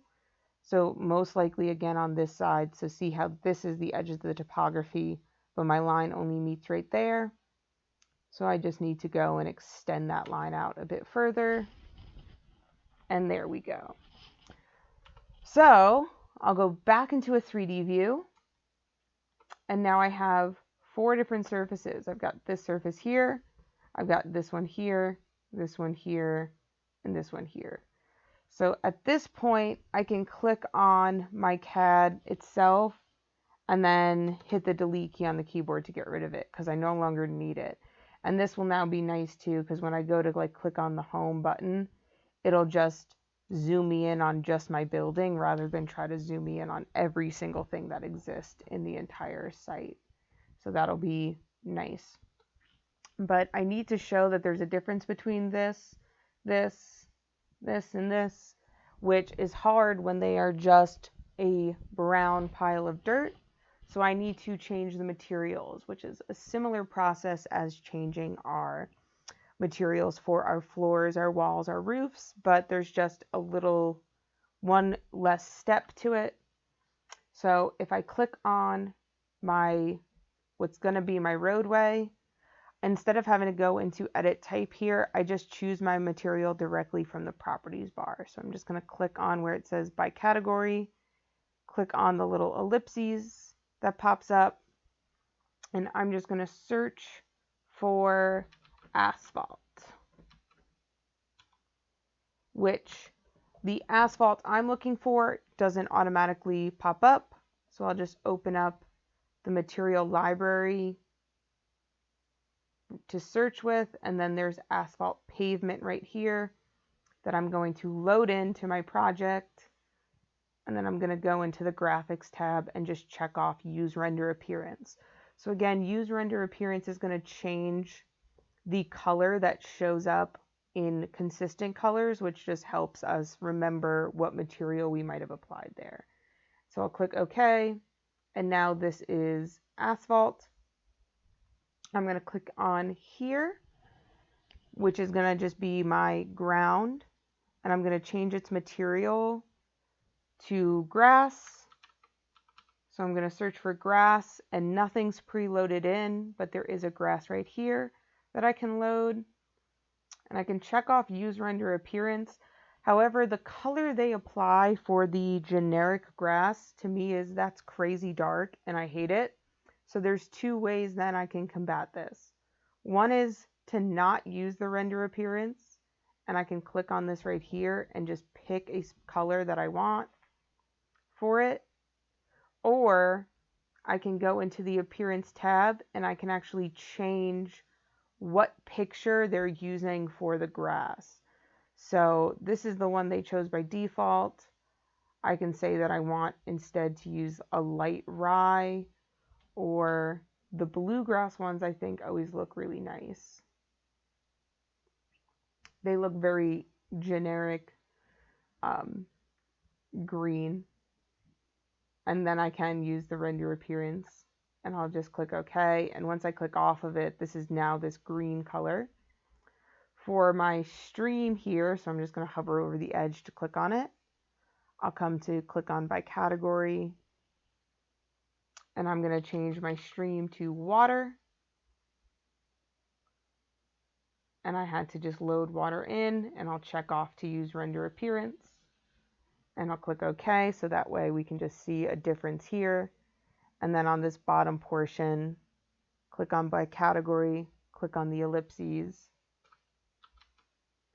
So most likely again on this side, so see how this is the edge of the topography, but my line only meets right there. So I just need to go and extend that line out a bit further. And there we go. So I'll go back into a 3D view. And now I have 4 different surfaces. I've got this surface here, I've got this one here, this one here, and this one here. So at this point, I can click on my CAD itself and then hit the delete key on the keyboard to get rid of it because I no longer need it. And this will now be nice too because when I go to like click on the home button, it'll just zoom me in on just my building rather than try to zoom me in on every single thing that exists in the entire site. So that'll be nice. But I need to show that there's a difference between this, and this, which is hard when they are just a brown pile of dirt. So I need to change the materials, which is a similar process as changing our materials for our floors, our walls, our roofs, but there's just a little one less step to it. So if I click on my what's going to be my roadway, instead of having to go into edit type here, I just choose my material directly from the properties bar. So I'm just going to click on where it says by category, click on the little ellipses that pops up, and I'm just going to search for asphalt, which the asphalt I'm looking for doesn't automatically pop up. So I'll just open up the material library to search with, and then there's asphalt pavement right here that I'm going to load into my project. And then I'm going to go into the graphics tab and just check off use render appearance. So again, use render appearance is going to change the color that shows up in consistent colors, which just helps us remember what material we might have applied there. So I'll click OK, and now this is asphalt. I'm going to click on here, which is going to just be my ground, and I'm going to change its material to grass. So I'm going to search for grass, and nothing's preloaded in, but there is a grass right here that I can load, and I can check off use render appearance. However, the color they apply for the generic grass to me is that's crazy dark and I hate it. So there's 2 ways that I can combat this. One is to not use the render appearance, and I can click on this right here and just pick a color that I want for it. Or I can go into the appearance tab and I can actually change what picture they're using for the grass. So this is the one they chose by default. I can say that I want instead to use a light rye, or the bluegrass ones I think always look really nice. They look very generic green. And then I can use the render appearance, and I'll just click OK. And once I click off of it, this is now this green color. For my stream here, so I'm just going to hover over the edge to click on it. I'll come to click on by category, and I'm going to change my stream to water. And I had to just load water in, and I'll check off to use render appearance. And I'll click OK, so that way we can just see a difference here. And then on this bottom portion, click on by category, click on the ellipses,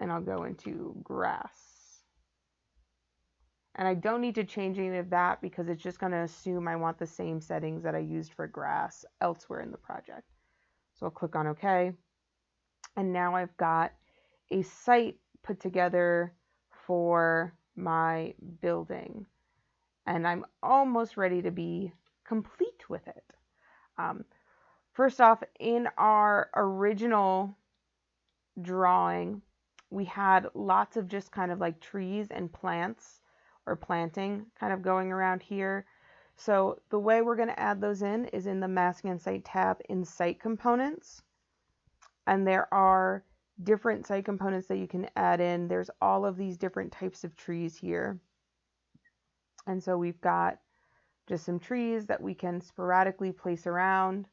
and I'll go into grass. And I don't need to change any of that because it's just going to assume I want the same settings that I used for grass elsewhere in the project. So I'll click on OK. And now I've got a site put together for my building. And I'm almost ready to be complete with it. First off, in our original drawing, we had lots of just kind of like trees and plants or planting kind of going around here. So the way we're going to add those in is in the Masking and Site tab in Site Components. And there are different site components that you can add in. There's all of these different types of trees here. And so we've got just some trees that we can sporadically place around.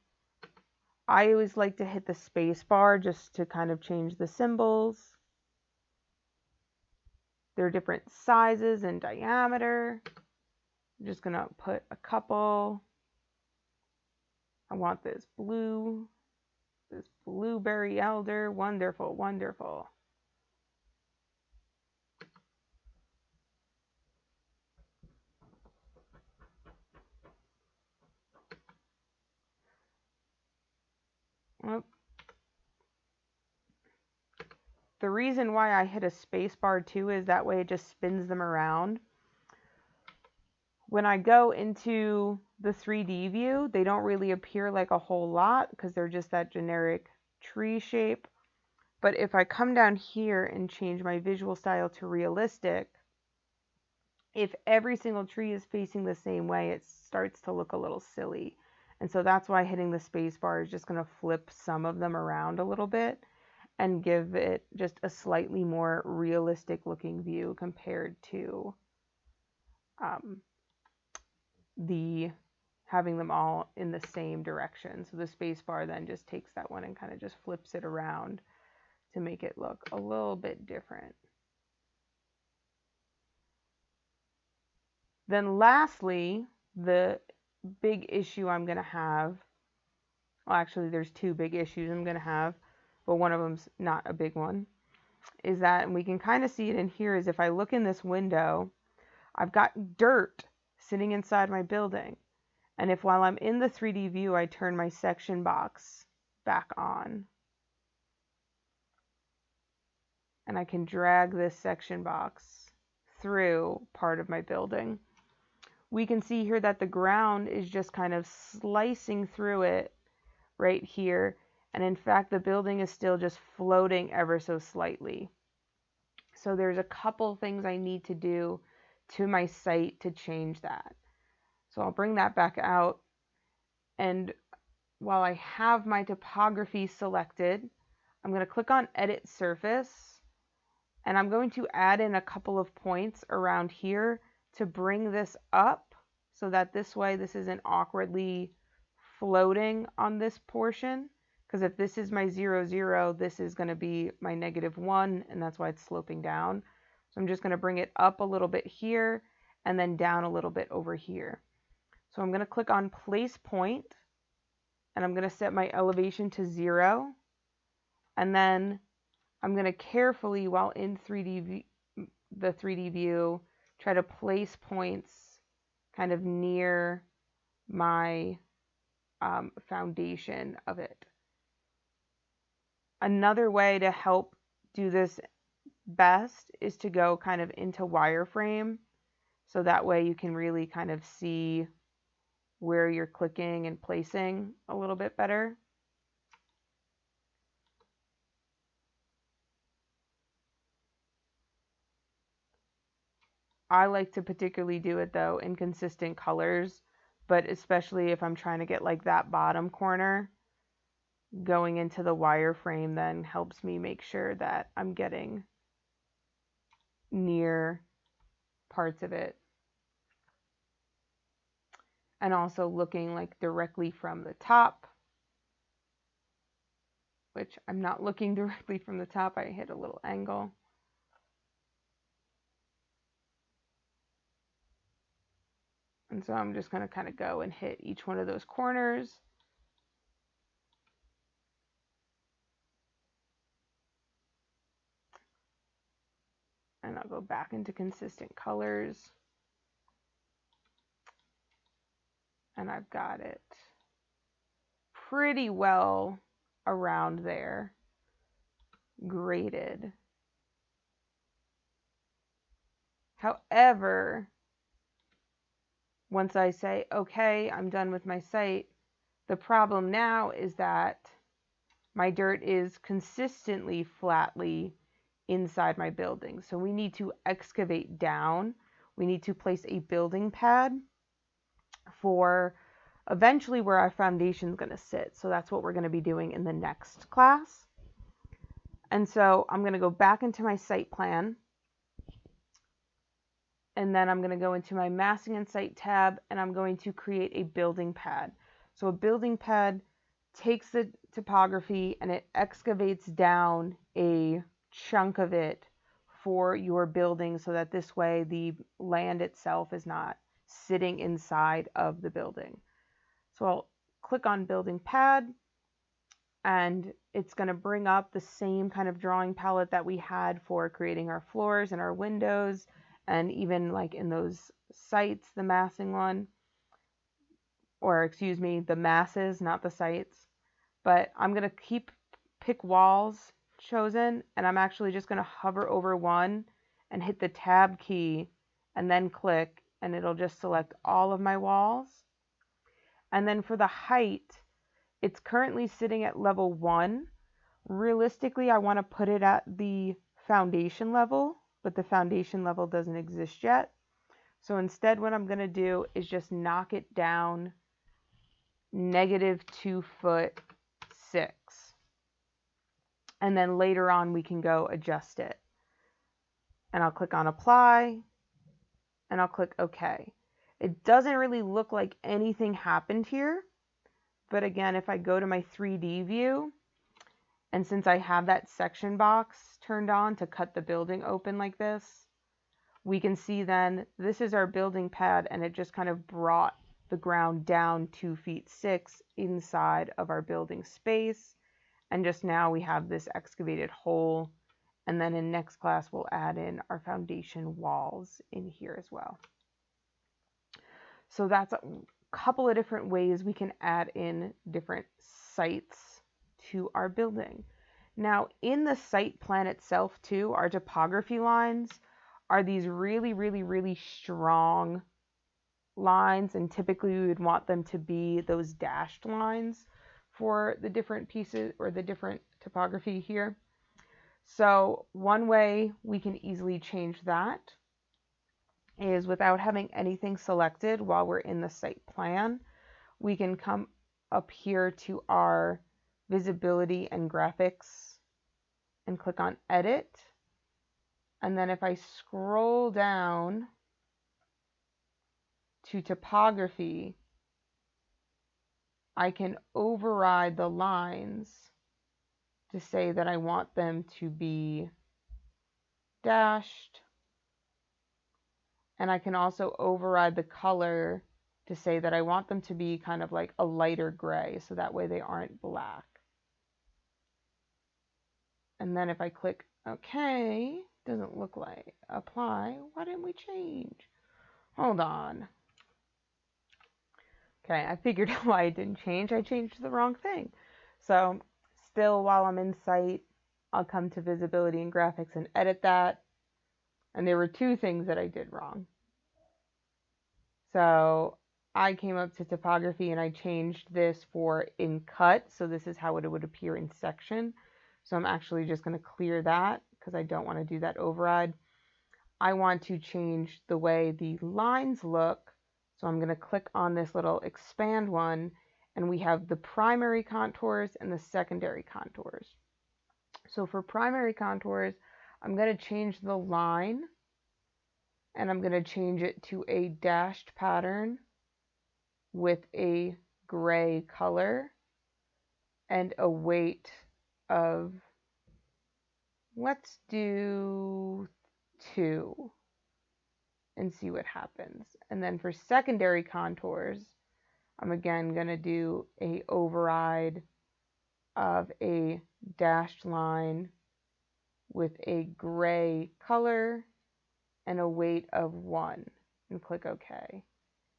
I always like to hit the space bar just to kind of change the symbols. They're different sizes and diameter. I'm just going to put a couple. I want this blue. This blueberry elder, wonderful, wonderful. The reason why I hit a space bar too is that way it just spins them around. When I go into the 3D view, they don't really appear like a whole lot because they're just that generic tree shape. But if I come down here and change my visual style to realistic, if every single tree is facing the same way, it starts to look a little silly. And so that's why hitting the space bar is just going to flip some of them around a little bit and give it just a slightly more realistic looking view compared to having them all in the same direction. So the space bar then just takes that one and kind of just flips it around to make it look a little bit different. Then lastly, the big issue I'm going to have, well, actually there's two big issues I'm going to have, but one of them's not a big one, is that, and we can kind of see it in here, is if I look in this window, I've got dirt sitting inside my building. And if while I'm in the 3D view, I turn my section box back on, and I can drag this section box through part of my building, we can see here that the ground is just kind of slicing through it right here. And in fact, the building is still just floating ever so slightly. So there's a couple things I need to do to my site to change that. So I'll bring that back out. And while I have my topography selected, I'm going to click on Edit Surface. And I'm going to add in a couple of points around here to bring this up so that this way this isn't awkwardly floating on this portion. Because if this is my 0, 0, this is going to be my -1, and that's why it's sloping down. So I'm just going to bring it up a little bit here and then down a little bit over here. So I'm going to click on Place Point, and I'm going to set my elevation to 0. And then I'm going to carefully, while in the 3D view, try to place points kind of near my foundation of it. Another way to help do this best is to go kind of into wireframe, so that way you can really kind of see where you're clicking and placing a little bit better. I like to particularly do it though in consistent colors, but especially if I'm trying to get like that bottom corner, going into the wireframe then helps me make sure that I'm getting near parts of it and also looking like directly from the top, which I'm not looking directly from the top. I hit a little angle. And so I'm just going to kind of go and hit each one of those corners. And I'll go back into consistent colors. And I've got it pretty well around there, graded. However, once I say, okay, I'm done with my site, the problem now is that my dirt is consistently flatly inside my building. So we need to excavate down. We need to place a building pad for eventually where our foundation is going to sit. So that's what we're going to be doing in the next class. And so I'm going to go back into my site plan. And then I'm going to go into my massing and site tab, and I'm going to create a building pad. So a building pad takes the topography and it excavates down a chunk of it for your building so that this way the land itself is not sitting inside of the building. So I'll click on building pad, and it's going to bring up the same kind of drawing palette that we had for creating our floors and our windows, and even like in those sites, the massing one, or excuse me, the masses, not the sites. But I'm going to pick walls chosen, and I'm actually just going to hover over one and hit the tab key and then click, and it'll just select all of my walls. And then for the height, it's currently sitting at level 1. Realistically, I want to put it at the foundation level, but the foundation level doesn't exist yet. So instead, what I'm going to do is just knock it down -2 foot 6. And then later on, we can go adjust it. And I'll click on apply, and I'll click OK. It doesn't really look like anything happened here. But again, if I go to my 3D view, and since I have that section box turned on to cut the building open like this, we can see then this is our building pad, and it just kind of brought the ground down 2 feet 6 inside of our building space. And just now we have this excavated hole. And then in next class, we'll add in our foundation walls in here as well. So that's a couple of different ways we can add in different sites to our building. Now, in the site plan itself too, our topography lines are these really strong lines, and typically we would want them to be those dashed lines for the different pieces or the different topography here. So one way we can easily change that is without having anything selected while we're in the site plan. We can come up here to our visibility and graphics and click on edit. And then if I scroll down to topography, I can override the lines to say that I want them to be dashed. And I can also override the color to say that I want them to be kind of like a lighter gray, so that way they aren't black. And then if I click OK, doesn't look like apply. Why didn't we change? Hold on. Okay, I figured out why it didn't change. I changed the wrong thing. So still, while I'm in site, I'll come to visibility and graphics and edit that. And there were 2 things that I did wrong. So I came up to topography and I changed this for in cut. So this is how it would appear in section. So I'm actually just going to clear that because I don't want to do that override. I want to change the way the lines look. So I'm going to click on this little expand one, and we have the primary contours and the secondary contours. So for primary contours, I'm going to change the line, and I'm going to change it to a dashed pattern. with a gray color and a weight of, let's do 2 and see what happens. And then for secondary contours, I'm again going to do a override of a dashed line with a gray color and a weight of 1 and click OK.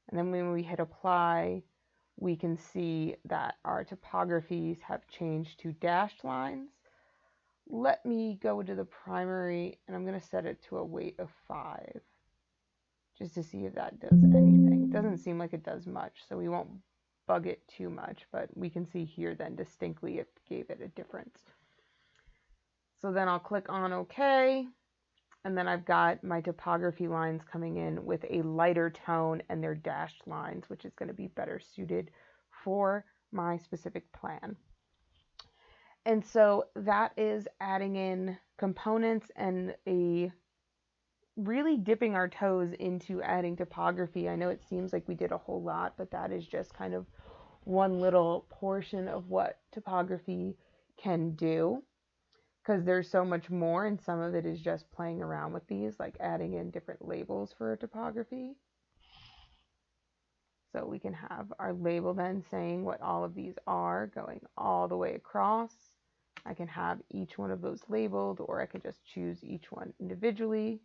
And then when we hit apply, we can see that our topographies have changed to dashed lines. Let me go to the primary and I'm going to set it to a weight of 5 just to see if that does anything. It doesn't seem like it does much, so we won't bug it too much, but we can see here then distinctly it gave it a difference. So then I'll click on OK, and then I've got my topography lines coming in with a lighter tone and their dashed lines, which is going to be better suited for my specific plan. And so that is adding in components and really dipping our toes into adding topography. I know it seems like we did a whole lot, but that is just kind of one little portion of what topography can do, because there's so much more, and some of it is just playing around with these, like adding in different labels for a topography. So we can have our label then saying what all of these are going all the way across. I can have each one of those labeled, or I could just choose each one individually.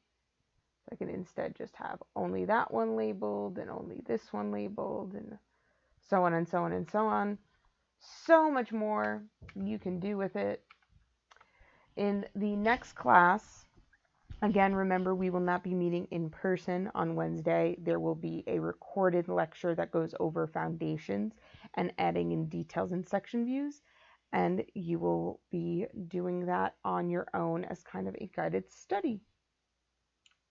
So I can instead just have only that one labeled and only this one labeled, and so on and so on and so on. So much more you can do with it. In the next class, again, remember we will not be meeting in person on Wednesday. There will be a recorded lecture that goes over foundations and adding in details and section views, and you will be doing that on your own as kind of a guided study.